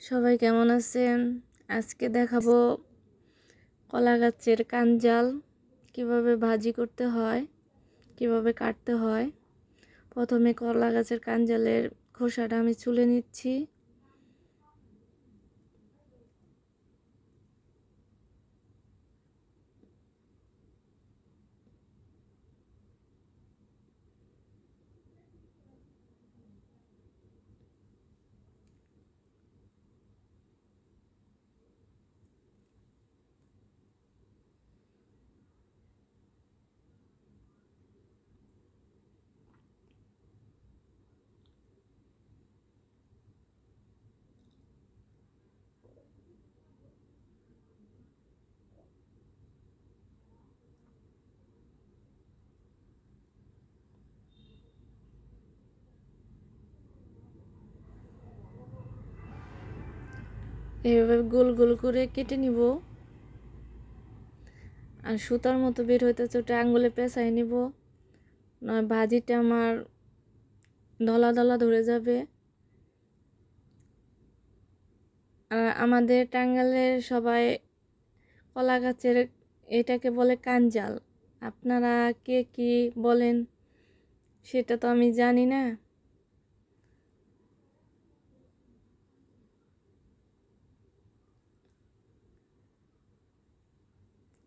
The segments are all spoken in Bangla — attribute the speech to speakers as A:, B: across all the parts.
A: সবাই কেমন আছেন? আজকে দেখাবো কলা গাছের কাঞ্জাল কিভাবে ভাজি করতে হয়, কিভাবে কাটতে হয়। প্রথমে কলা গাছের কাঞ্জালের খোসাটা আমি ছুলে নিচ্ছি। এইভাবে গোল গোল করে কেটে নিব। আর সুতার মতো বের হইতেছে, ওটা আঙ্গুলে পেঁচাই নিব, নয় ভাজিটা আমার দলা দলা ধরে যাবে। আর আমাদের টাঙ্গাইলের সবাই কলা গাছের এটাকে বলে কাঞ্জাল। আপনারা কে কি বলেন সেটা তো আমি জানি না।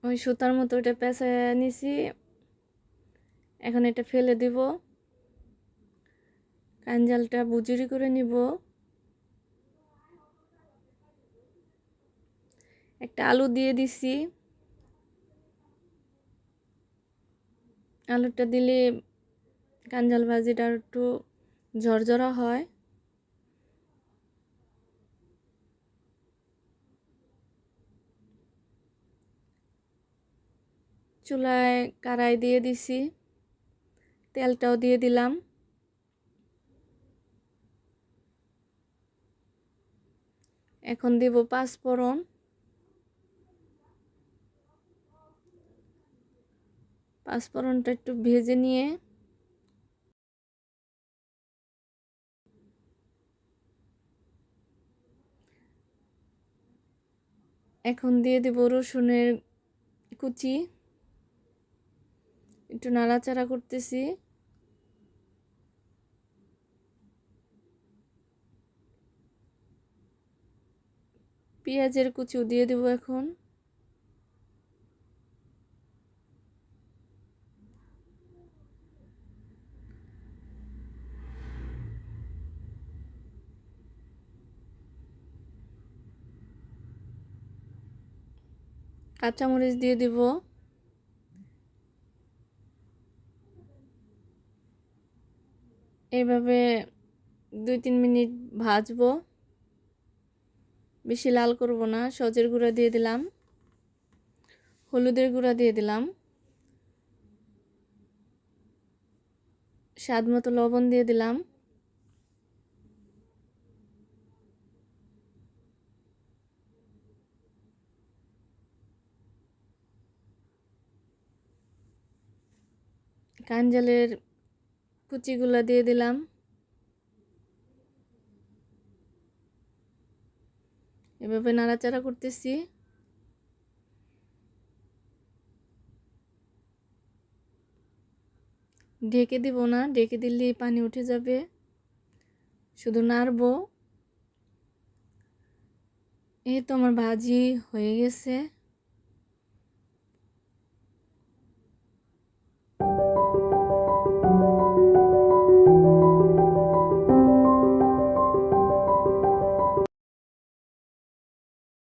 A: ওই সুতার মতো এটা পেঁচায় নিছি, এখন এটা ফেলে দিব। কাঞ্জালটা বুজুরি করে নিব। একটা আলু দিয়ে দিছি, আলুটা দিলে কাঞ্জাল ভাজিটা একটু ঝরঝরা হয়। চুলায় কড়াই দিয়ে দিছি, তেলটাও দিয়ে দিলাম। এখন দিব পাঁচফোড়ন। পাঁচফোড়নটা একটু ভেজে নিয়ে এখন দিয়ে দিব রসুনের কুচি। একটু নাড়াচাড়া করতেছি। পেঁয়াজের কুচিও দিয়ে দিব এখন। কাঁচামরিচ দিয়ে দিব। এইভাবে 2-3 মিনিট ভাজবো, বেশি লাল করব না। সজের গুঁড়া দিয়ে দিলাম, হলুদের গুঁড়া দিয়ে দিলাম, স্বাদ মতো লবণ দিয়ে দিলাম। কাঞ্জালের কুচিগুলা দিয়ে দিলাম। এভাবে নাড়াচাড়া করতেছি। ঢেকে দিব না, ঢেকে দিলে পানি উঠে যাবে। শুধু নাড়বো। এই তো আমার ভাজি হয়ে গেছে।